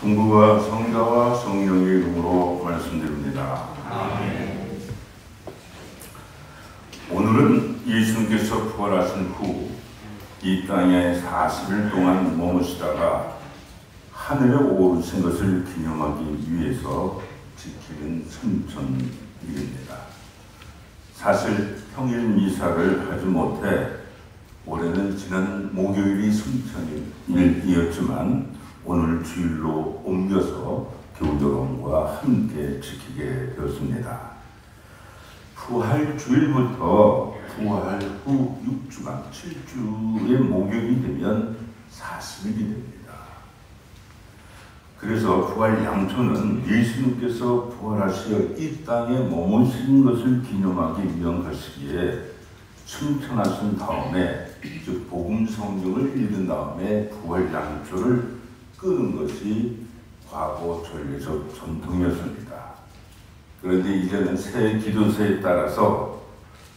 성부와 성자와 성령의 이름으로 말씀드립니다. 아멘. 오늘은 예수님께서 부활하신 후 이 땅에 40일 동안 머무시다가 하늘에 오르신 것을 기념하기 위해서 지키는 승천일입니다. 사실 평일 미사를 하지 못해 올해는 지난 목요일이 승천일이었지만 오늘 주일로 옮겨서 교우여러분과 함께 지키게 되었습니다. 부활 주일부터 부활 후 6주간 7주의 목요일이 되면 40일이 됩니다. 그래서 부활 양초는 예수님께서 부활하시어 이 땅에 머무신 것을 기념하기 위한 것이기에 승천하신 다음에 즉 복음 성경을 읽은 다음에 부활 양초를 끄는 것이 과거 전례적 전통이었습니다. 그런데 이제는 새 기도서에 따라서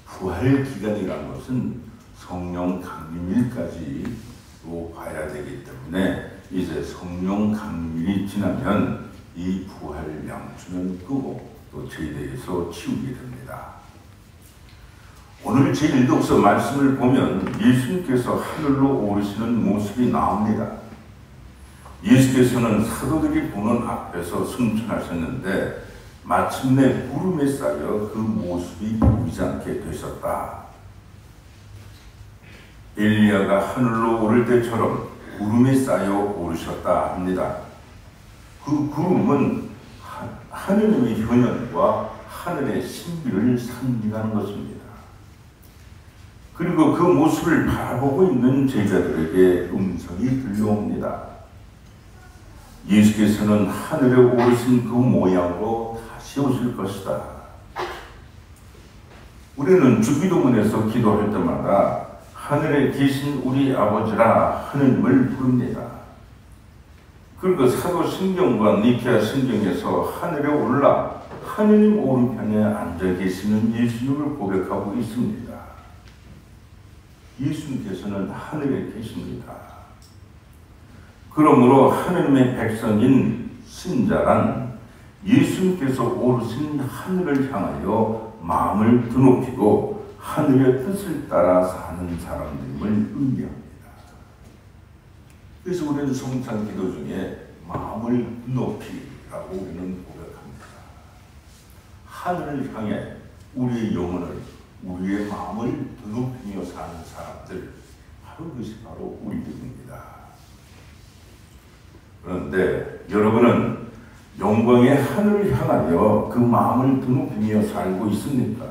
부활 기간이라는 것은 성령 강림일까지로 봐야 되기 때문에 이제 성령 강림이 지나면 이 부활 양초는 끄고 또 제대에서 치우게 됩니다. 오늘 제1독서 말씀을 보면 예수님께서 하늘로 오르시는 모습이 나옵니다. 예수께서는 사도들이 보는 앞에서 승천하셨는데 마침내 구름에 쌓여 그 모습이 보이지 않게 되셨다. 엘리야가 하늘로 오를 때처럼 구름에 쌓여 오르셨다 합니다. 그 구름은 하느님의 현현과 하늘의 신비를 상징하는 것입니다. 그리고 그 모습을 바라보고 있는 제자들에게 음성이 들려옵니다. 예수께서는 하늘에 오르신 그 모양으로 다시 오실 것이다. 우리는 주기도문에서 기도할 때마다 하늘에 계신 우리 아버지라 하느님을 부릅니다. 그리고 사도신경과 니케아 신경에서 하늘에 올라 하느님 오른편에 앉아 계시는 예수님을 고백하고 있습니다. 예수님께서는 하늘에 계십니다. 그러므로 하느님의 백성인 신자란 예수님께서 오르신 하늘을 향하여 마음을 드높이고 하늘의 뜻을 따라 사는 사람들임을 의미합니다. 그래서 우리는 성찬 기도 중에 마음을 드높이라고 우리는 고백합니다. 하늘을 향해 우리의 영혼을, 우리의 마음을 드높이며 사는 사람들, 바로 그것이 바로 우리들입니다. 그런데 여러분은 영광의 하늘을 향하여 그 마음을 드높이며 살고 있습니까?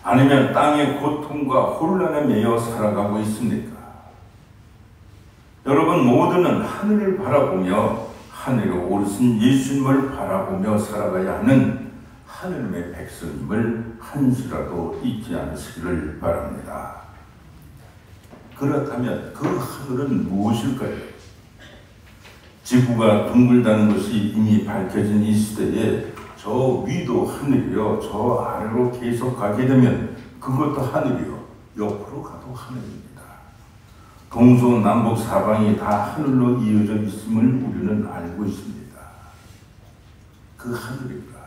아니면 땅의 고통과 혼란에 매여 살아가고 있습니까? 여러분 모두는 하늘을 바라보며 하늘에 오르신 예수님을 바라보며 살아가야 하는 하느님의 백성임을 한시라도 잊지 않으시기를 바랍니다. 그렇다면 그 하늘은 무엇일까요? 지구가 둥글다는 것이 이미 밝혀진 이 시대에 저 위도 하늘이요, 저 아래로 계속 가게 되면 그것도 하늘이요, 옆으로 가도 하늘입니다. 동서남북 사방이 다 하늘로 이어져 있음을 우리는 알고 있습니다. 그 하늘입니다.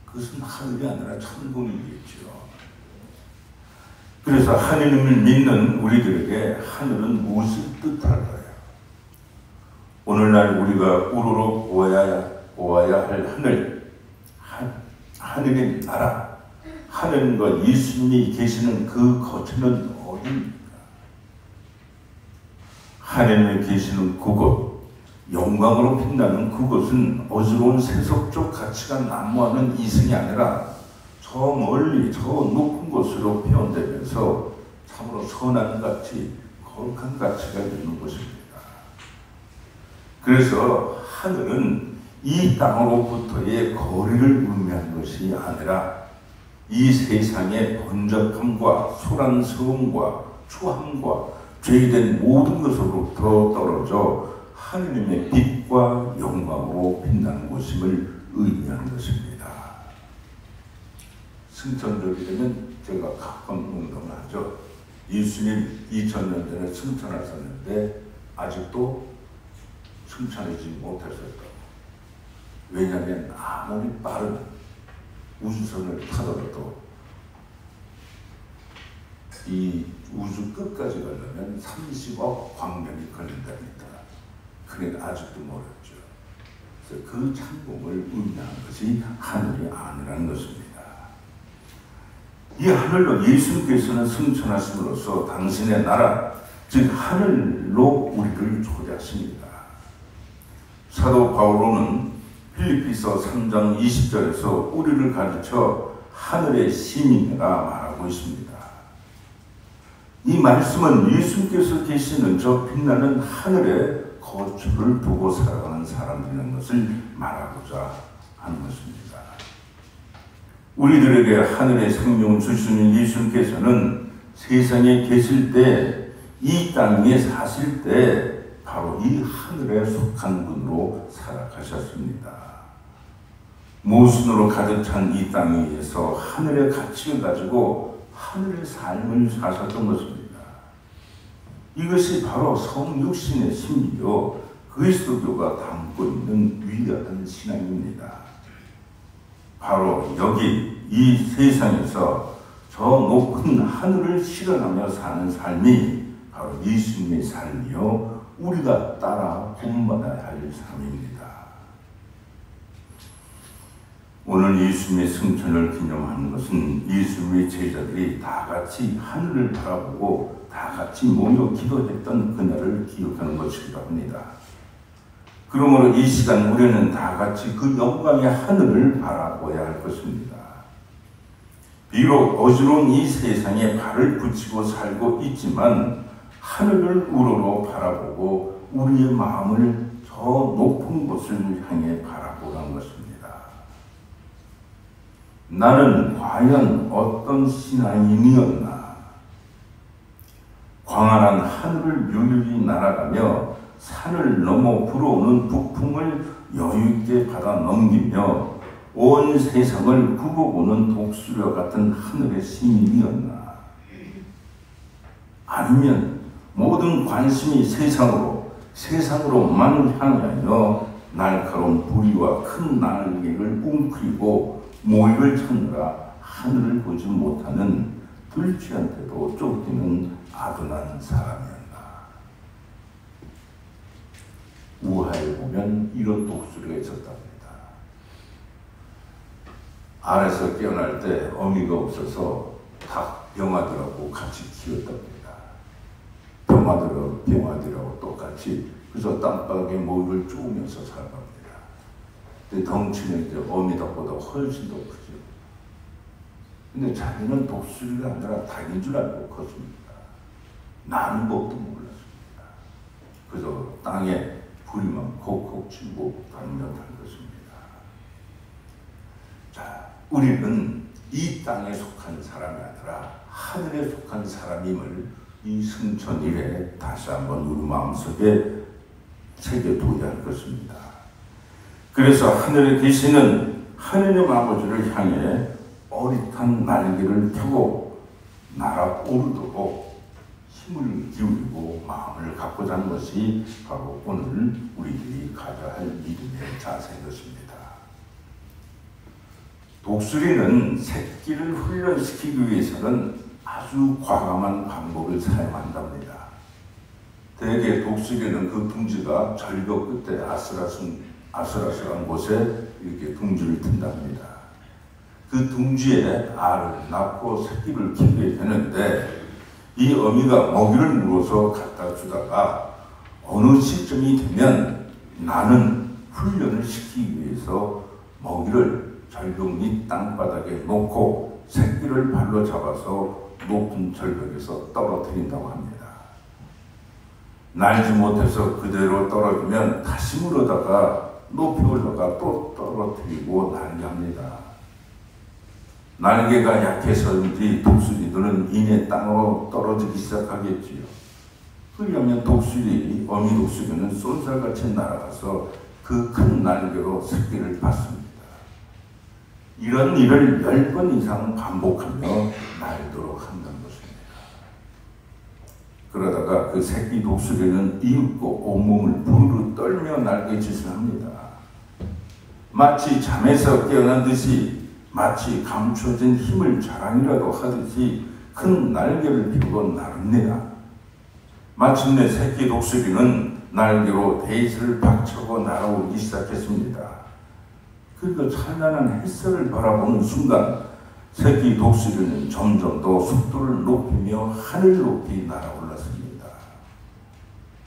그것은 하늘이 아니라 천국이겠죠. 그래서 하느님을 믿는 우리들에게 하늘은 무엇을 뜻할까요? 오늘날 우리가 우러러 보아야 할 하늘, 하늘의 나라, 하느님과 예수님이 계시는 그 거처는 어디입니까? 하느님이 계시는 그곳, 영광으로 빛나는 그곳은 어지러운 세속적 가치가 난무하는 이승이 아니라 저 멀리 저 높은 곳으로 표현되면서 참으로 선한 가치, 거룩한 가치가 있는 것입니다. 그래서 하늘은 이 땅으로부터의 거리를 의미하는 것이 아니라 이 세상의 번잡함과 소란스러움과 추함과 죄된 모든 것으로부터 떨어져 하느님의 빛과 영광으로 빛나는 것임을 의미하는 것입니다. 승천절이 되면 제가 가끔 농담을 하죠. 예수님 2000년 전에 승천하셨는데 아직도 승천하지 못했었다. 왜냐하면 아무리 빠른 우주선을 타더라도 이 우주 끝까지 가려면 30억 광년이 걸린답니다. 그러니까 아직도 멀었죠. 그래서 그 창공을 의미하는 것이 하늘이 아니라는 것입니다. 이 하늘로 예수님께서는 승천하심으로써 당신의 나라, 즉 하늘로 우리를 초대하십니다. 사도 바울은 필리피서 3장 20절에서 우리를 가르쳐 하늘의 시민이라 말하고 있습니다. 이 말씀은 예수님께서 계시는 저 빛나는 하늘에 거처를 두고 살아가는 사람들이라는 것을 말하고자 하는 것입니다. 우리들에게 하늘의 생명을 주시는 예수님께서는 세상에 계실 때, 이 땅에 사실 때 바로 이 하늘에 속한 분으로 살아가셨습니다. 모순으로 가득 찬 이 땅에 의해서 하늘의 가치를 가지고 하늘의 삶을 사셨던 것입니다. 이것이 바로 성육신의 신비요 그리스도교가 담고 있는 위대한 신앙입니다. 바로 여기 이 세상에서 저 높은 하늘을 실현하며 사는 삶이 바로 예수님의 삶이요 우리가 따라 본받아야 할 삶입니다. 오늘 예수님의 승천을 기념하는 것은 예수님의 제자들이 다 같이 하늘을 바라보고 다 같이 모여 기도했던 그날을 기억하는 것이기도 합니다. 그러므로 이 시간 우리는 다 같이 그 영광의 하늘을 바라보아야 할 것입니다. 비록 어지러운 이 세상에 발을 붙이고 살고 있지만 하늘을 우러러 바라보고 우리의 마음을 저 높은 곳을 향해 바라보라는 것입니다. 나는 과연 어떤 신앙인이었나? 광활한 하늘을 유유히 날아가며 산을 넘어 불어오는 북풍을 여유있게 받아 넘기며 온 세상을 굽어보는 독수리와 같은 하늘의 시민이었나? 아니면 모든 관심이 세상으로만 향하여 날카로운 부리와 큰 날개를 웅크리고 모이를 찾느라 하늘을 보지 못하는 들쥐한테도 쫓기는 아둔한 사람이었나? 우하에 보면 이런 독수리가 있었답니다. 알에서 깨어날 때 어미가 없어서 닭 병아들하고 같이 키웠답니다. 병아들하고 똑같이 그래서 땅바닥에 모이를 쪼으면서 살아갑니다. 근데 덩치는 이제 어미닭보다 훨씬 더 크죠. 근데 자기는 독수리가 아니라 닭인 줄 알고 컸습니다. 나는 법도 몰랐습니다. 그래서 땅에 부리만 콕콕 치고 다니며 살 것입니다. 자, 우리는 이 땅에 속한 사람이 아니라 하늘에 속한 사람임을 이 승천일에 다시 한번 우리 마음속에 새겨둬야 할 것입니다. 그래서 하늘에 계시는 하느님 아버지를 향해 어릿한 날개를 펴고 날아오르도록 힘을 기울이고 마음을 갖고자 하는 것이 바로 오늘 우리들이 가져야 할 믿음의 자세인 것입니다. 독수리는 새끼를 훈련시키기 위해서는 아주 과감한 방법을 사용한답니다. 대개 독수리는 그 둥지가 절벽 끝에 아슬아슬한 곳에 이렇게 둥지를 튼답니다. 그 둥지에 알을 낳고 새끼를 키우게 되는데 이 어미가 먹이를 물어서 갖다 주다가 어느 시점이 되면 나는 훈련을 시키기 위해서 먹이를 절벽 밑 땅바닥에 놓고 새끼를 발로 잡아서 높은 절벽에서 떨어뜨린다고 합니다. 날지 못해서 그대로 떨어지면 다시 물어다가 높이 올라가 또 떨어뜨리고 날개합니다. 날개가 약해서인지 독수리들은 이내 땅으로 떨어지기 시작하겠지요. 그러면 어미 독수리는 쏜살같이 날아가서 그 큰 날개로 새끼를 받습니다. 이런 일을 10번 이상 반복하며 날도록 한다는 것입니다. 그러다가 그 새끼 독수리는 이윽고 온몸을 부르르 떨며 날개짓을 합니다. 마치 잠에서 깨어난 듯이, 마치 감춰진 힘을 자랑이라도 하듯이 큰 날개를 펴고 나릅니다. 마침내 새끼 독수리는 날개로 데이트를 박차고 날아오기 시작했습니다. 그리고 찬란한 햇살을 바라보는 순간 새끼 독수리는 점점 더 속도를 높이며 하늘 높이 날아올랐습니다.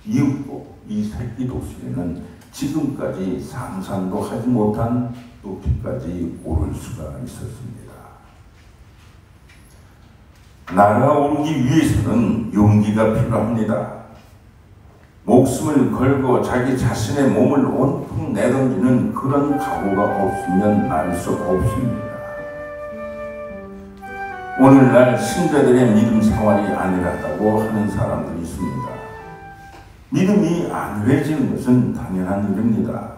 이윽고 이 새끼 독수리는 지금까지 상상도 하지 못한 높이까지 오를 수가 있었습니다. 날아오르기 위해서는 용기가 필요합니다. 목숨을 걸고 자기 자신의 몸을 온통 내던지는 그런 각오가 없으면 날 수가 없습니다. 오늘날 신자들의 믿음 생활이 안일하다고 하는 사람들이 있습니다. 믿음이 안일해지는 것은 당연한 일입니다.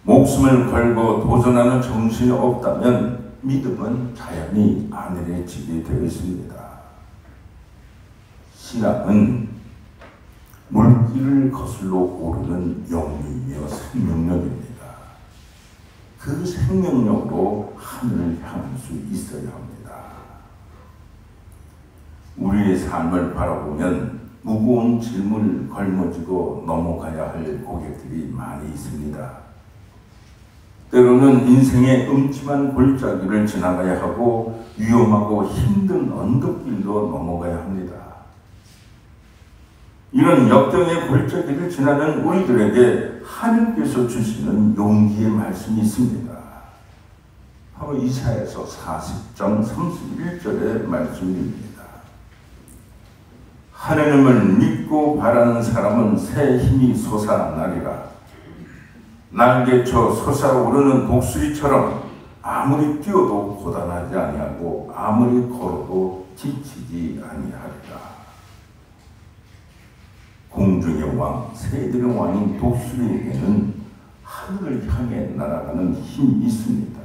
목숨을 걸고 도전하는 정신이 없다면 믿음은 자연히 안일해지게 되어 있습니다. 신앙은 물길을 거슬러 오르는 영리이며 생명력입니다. 그 생명력으로 하늘을 향할 수 있어야 합니다. 우리의 삶을 바라보면 무거운 짐을 걸머쥐고 넘어가야 할 고객들이 많이 있습니다. 때로는 인생의 음침한 골짜기를 지나가야 하고 위험하고 힘든 언덕길도 넘어가야 합니다. 이런 역경의 골짜기를 지나는 우리들에게 하나님께서 주시는 용기의 말씀이 있습니다. 바로 이사야서 40장 31절의 말씀입니다. 하나님을 믿고 바라는 사람은 새 힘이 솟아나리라. 날개쳐 솟아오르는 독수리처럼 아무리 뛰어도 고단하지 아니하고 아무리 걸어도 지치지 아니하리라. 공중의 왕, 새들의 왕인 독수리에게는 하늘을 향해 날아가는 힘이 있습니다.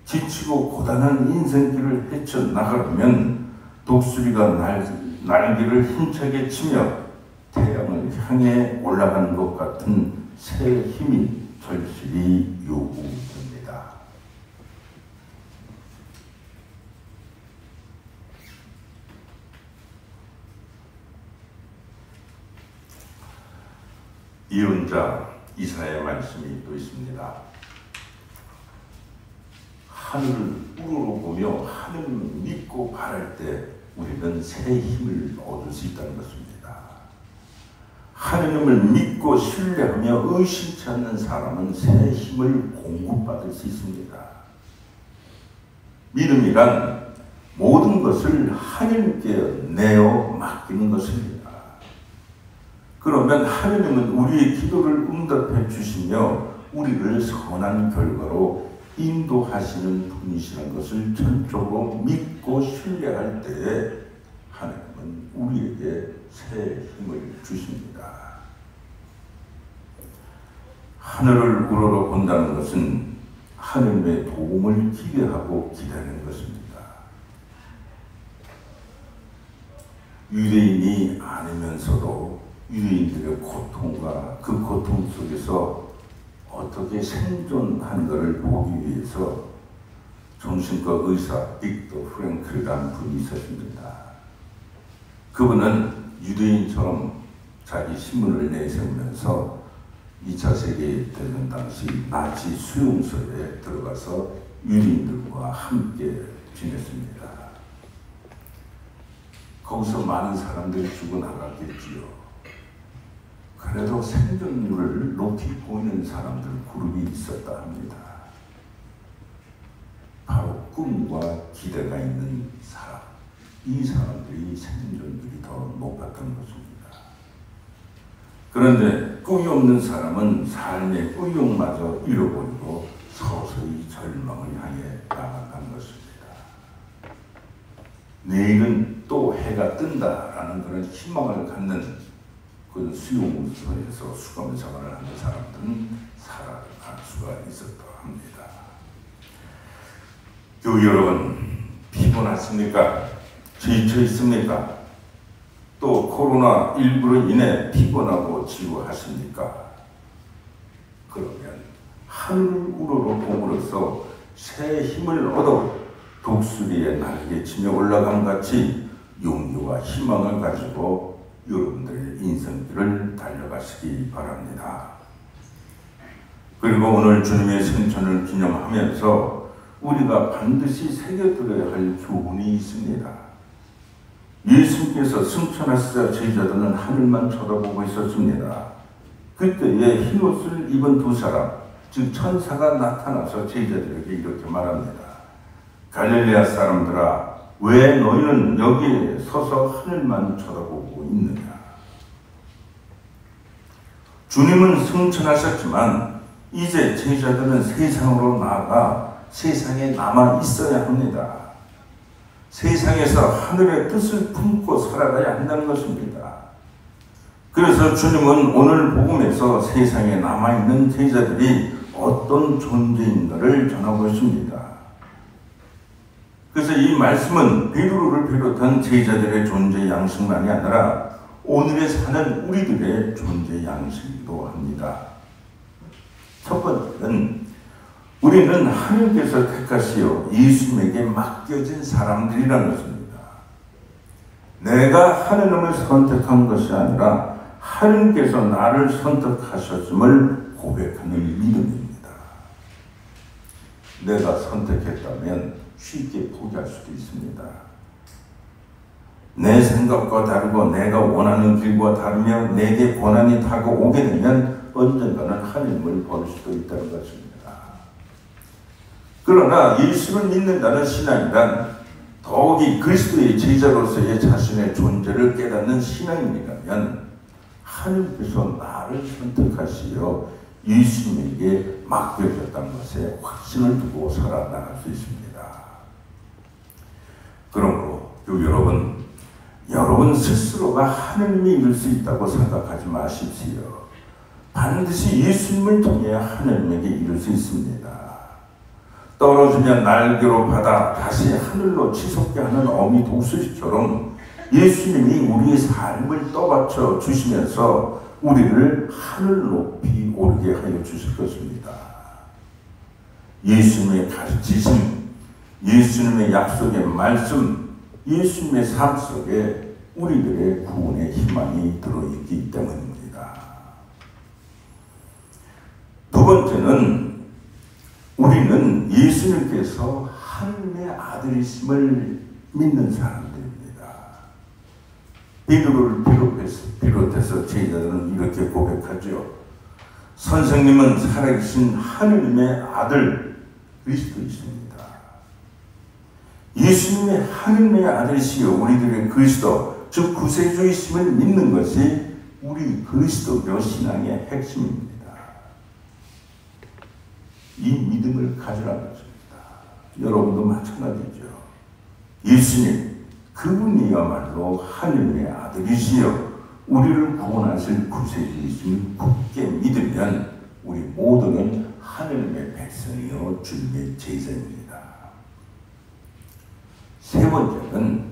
지치고 고단한 인생길을 헤쳐나가려면 독수리가 날개를 힘차게 치며 태양을 향해 올라가는 것 같은 새 힘이 절실히 요구됩니다. 예언자 이사야의 말씀이 또 있습니다. 하늘을 우러러 보며 하늘을 믿고 바랄 때 우리는 새 힘을 얻을 수 있다는 것입니다. 하느님을 믿고 신뢰하며 의심치 않는 사람은 새 힘을 공급받을 수 있습니다. 믿음이란 모든 것을 하나님께 내어 맡기는 것입니다. 그러면 하느님은 우리의 기도를 응답해 주시며 우리를 선한 결과로 인도하시는 분이시라는 것을 전적으로 믿고 신뢰할 때에 하나님은 우리에게 새 힘을 주십니다. 하늘을 우러러 본다는 것은 하나님의 도움을 기대하고 기다리는 것입니다. 유대인이 아니면서도 유대인들의 고통과 그 고통 속에서 어떻게 생존한 것을 보기 위해서 정신과 의사 빅터 프랭클이라는 분이 있었습니다. 그분은 유대인처럼 자기 신문을 내세우면서 2차 세계대전 당시 나치 수용소에 들어가서 유대인들과 함께 지냈습니다. 거기서 많은 사람들이 죽어나갔겠지요. 그래도 생존율을 높이 보이는 사람들 그룹이 있었다 합니다. 바로 꿈과 기대가 있는 사람, 이 사람들이 생존율이 더 높았던 것입니다. 그런데 꿈이 없는 사람은 삶의 의욕마저 잃어버리고 서서히 절망을 향해 나아간 것입니다. 내일은 또 해가 뜬다라는 그런 희망을 갖는 그 수용소에서 수감 생활을 하는 사람들은 살아갈 수가 있었다 합니다. 교회 여러분, 피곤하십니까? 지쳐 있습니까? 또 코로나19로 인해 피곤하고 지루하십니까? 그러면 하늘을 우러러봄으로써 새 힘을 얻어 독수리의 날개치며 올라감 같이 용기와 희망을 가지고 여러분들의 인생길을 달려가시기 바랍니다. 그리고 오늘 주님의 승천을 기념하면서 우리가 반드시 새겨들어야 할 교훈이 있습니다. 예수님께서 승천하시자 제자들은 하늘만 쳐다보고 있었습니다. 그때에 흰옷을 입은 두 사람, 즉 천사가 나타나서 제자들에게 이렇게 말합니다. 갈릴레아 사람들아, 왜 너희는 여기에 서서 하늘만 쳐다보고 있느냐? 주님은 승천하셨지만 이제 제자들은 세상으로 나아가 세상에 남아 있어야 합니다. 세상에서 하늘의 뜻을 품고 살아가야 한다는 것입니다. 그래서 주님은 오늘 복음에서 세상에 남아있는 제자들이 어떤 존재인가를 전하고 있습니다. 그래서 이 말씀은 베드로를 비롯한 제자들의 존재 양식만이 아니라 오늘에 사는 우리들의 존재 양식이기도 합니다. 첫 번째는 우리는 하나님께서 택하시어 예수님에게 맡겨진 사람들이라는 것입니다. 내가 하나님을 선택한 것이 아니라 하나님께서 나를 선택하셨음을 고백하는 믿음입니다. 내가 선택했다면 쉽게 포기할 수도 있습니다. 내 생각과 다르고 내가 원하는 길과 다르며 내게 고난이 다가오게 되면 언젠가는 하나님을 버릴 수도 있다는 것입니다. 그러나 예수를 믿는다는 신앙이란 더욱이 그리스도의 제자로서의 자신의 존재를 깨닫는 신앙이라면 하나님께서 나를 선택하시어 예수님에게 맡겨졌다는 것에 확신을 두고 살아나갈 수 있습니다. 그러므로 여러분 스스로가 하나님이 이룰 수 있다고 생각하지 마십시오. 반드시 예수님을 통해 하나님에게 이룰 수 있습니다. 떨어지면 날개로 받아 다시 하늘로 치솟게 하는 어미 독수리처럼 예수님이 우리의 삶을 떠받쳐 주시면서 우리를 하늘 높이 오르게 하여 주실 것입니다. 예수님의 가르치심, 예수님의 약속의 말씀, 예수님의 삶 속에 우리들의 구원의 희망이 들어있기 때문입니다. 두 번째는 우리는 예수님께서 하나님의 아들이심을 믿는 사람들입니다. 베드로를 비롯해서 제자들은 이렇게 고백하죠. 선생님은 살아계신 하나님의 아들 그리스도이십니다. 예수님의 하나님의 아들이시여 우리들의 그리스도, 즉 구세주이심을 믿는 것이 우리 그리스도교 신앙의 핵심입니다. 이 믿음을 가지라는 것입니다. 여러분도 마찬가지죠. 예수님, 그분이야말로 하나님의 아들이시여 우리를 구원하실 구세주이심을 굳게 믿으면 우리 모두는 하나님의 백성이요 주님의 제자입니다. 세 번째는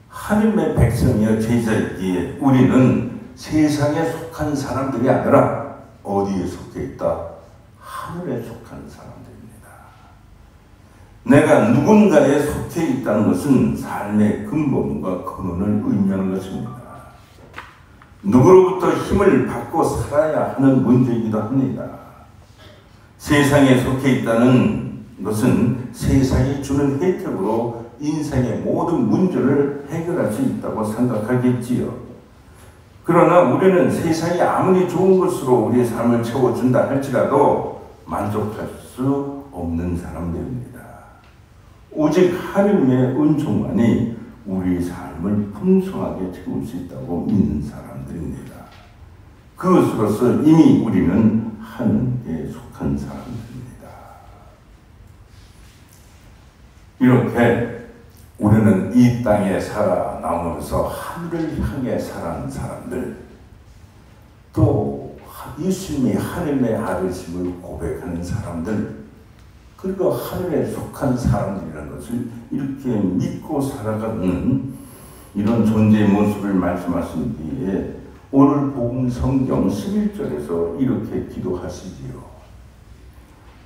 하나님의 백성이요 제자이기에 우리는 세상에 속한 사람들이 아니라 어디에 속해 있다? 하늘에 속한 사람들입니다. 내가 누군가에 속해 있다는 것은 삶의 근본과 근원을 의미하는 것입니다. 누구로부터 힘을 받고 살아야 하는 문제이기도 합니다. 세상에 속해 있다는 것은 세상이 주는 혜택으로 인생의 모든 문제를 해결할 수 있다고 생각하겠지요. 그러나 우리는 세상이 아무리 좋은 것으로 우리의 삶을 채워준다 할지라도 만족할 수 없는 사람들입니다. 오직 하나님의 은총만이 우리의 삶을 풍성하게 채울 수 있다고 믿는 사람들입니다. 그것으로서 이미 우리는 하나님께 속한 사람들입니다. 이렇게 우리는 이 땅에 살아남으면서 하늘을 향해 살아가는 사람들, 또 예수님이 하나님의 아들이심을 고백하는 사람들, 그리고 하늘에 속한 사람들이라는 것을 이렇게 믿고 살아가는 이런 존재의 모습을 말씀하신 뒤에 오늘 복음 성경 11절에서 이렇게 기도하시지요.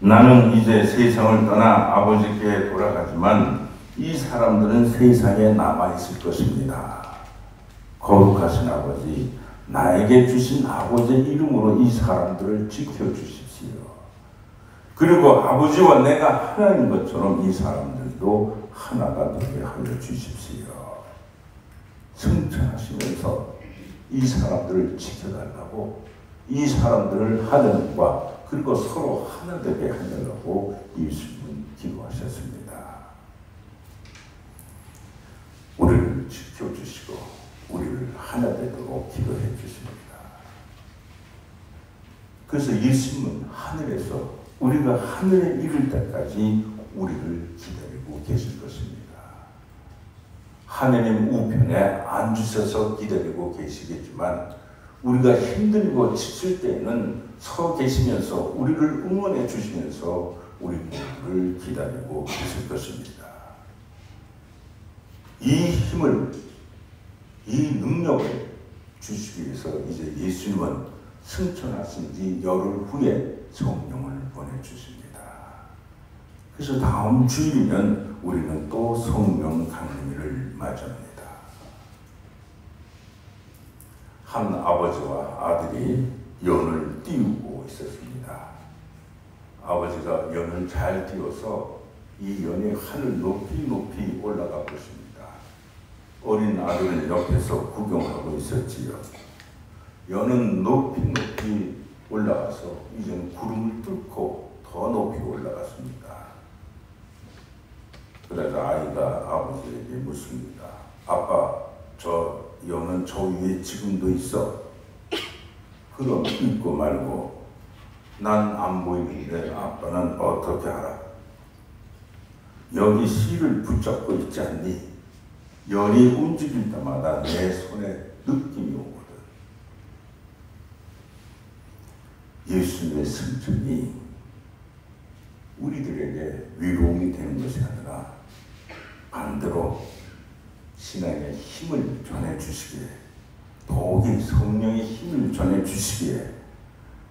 나는 이제 세상을 떠나 아버지께 돌아가지만 이 사람들은 세상에 남아있을 것입니다. 거룩하신 아버지, 나에게 주신 아버지의 이름으로 이 사람들을 지켜주십시오. 그리고 아버지와 내가 하나인 것처럼 이 사람들도 하나가 되게 하여 주십시오. 승천하시면서 이 사람들을 지켜달라고, 이 사람들을 하나님과 그리고 서로 하나 되게 하려고 예수님은 기도하셨습니다. 우리를 지켜주시고 우리를 하나 되도록 기도해 주십니다. 그래서 예수님은 하늘에서 우리가 하늘에 이를 때까지 우리를 기다리고 계실 것입니다. 하느님 우편에 앉으셔서 기다리고 계시겠지만 우리가 힘들고 지칠 때에는 서 계시면서 우리를 응원해 주시면서 우리 모두를 기다리고 계실 것입니다. 이 힘을, 이 능력을 주시기 위해서 이제 예수님은 승천하신 지 열흘 후에 성령을 보내주십니다. 그래서 다음 주일이면 우리는 또 성령 강림일을 맞이합니다. 한 아버지와 아들이 연을 띄우고 있었습니다. 아버지가 연을 잘 띄워서 이 연이 하늘 높이 높이 올라가고 있습니다. 어린 아들은 옆에서 구경하고 있었지요. 연은 높이 높이 올라가서 이제는 구름을 뚫고 더 높이 올라갔습니다. 그래서 아이가 아버지에게 묻습니다. 아빠, 저 연은 저 위에 지금도 있어. 그럼 믿고 말고 난 안 보이는데 아빠는 어떻게 알아? 여기 실을 붙잡고 있지 않니? 연이 움직일 때마다 내 손에 느낌이 오거든. 예수님의 승천이 우리들에게 위로움이 되는 것이 아니라 반대로 신앙의 힘을 전해주시기에, 더욱이 성령의 힘을 전해주시기에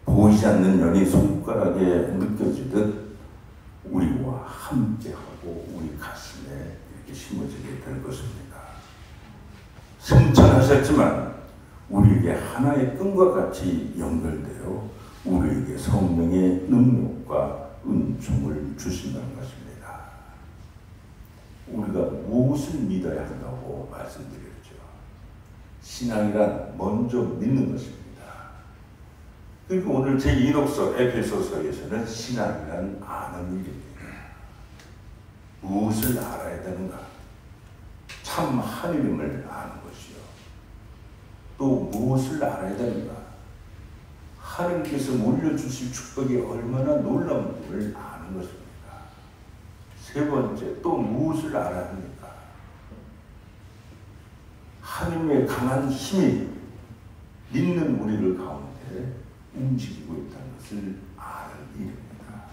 보이지 않는 연이 손가락에 느껴지듯 우리와 함께하고 우리 가슴에 이렇게 심어지게 될 것입니다. 승천하셨지만 우리에게 하나의 끈과 같이 연결되어 우리에게 성령의 능력과 은총을 주신다는 것입니다. 우리가 무엇을 믿어야 한다고 말씀드렸죠. 신앙이란 먼저 믿는 것입니다. 그리고 오늘 제1독서 에베소서에서는 신앙이란 아는 일입니다. 무엇을 알아야 되는가? 참 하느님을 아는 것이요. 또 무엇을 알아야 되는가? 하느님께서 물려주실 축복이 얼마나 놀라운지를 아는 것입니다. 세 번째, 또 무엇을 알아야 합니까? 하느님의 강한 힘이 믿는 우리를 가운데 움직이고 있다는 것을 아는 일입니다.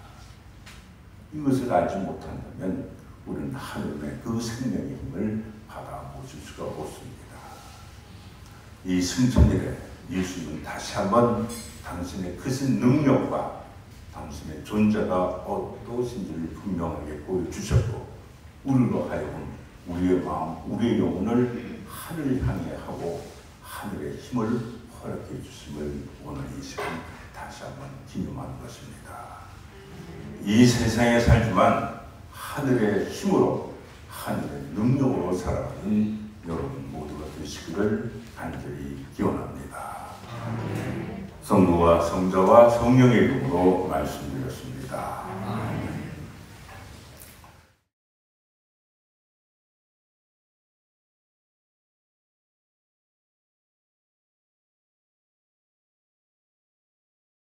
이것을 알지 못한다면 우리는 하느님의 그 생명의 힘을 받아보실 수가 없습니다. 이 승천일에 예수님은 다시 한번 당신의 크신 능력과 당신의 존재가 어떠신지를 분명하게 보여주셨고, 우리로 하여금 우리의 마음, 우리의 영혼을 하늘을 향해 하고 하늘의 힘을 허락해 주심을 오늘 이 시간 다시 한번 기념하는 것입니다. 이 세상에 살지만 하늘의 힘으로, 하늘의 능력으로 살아가는 여러분 모두가 되시기를 간절히 기원합니다. 성부와 성자와 성령의 이름으로 말씀드렸습니다.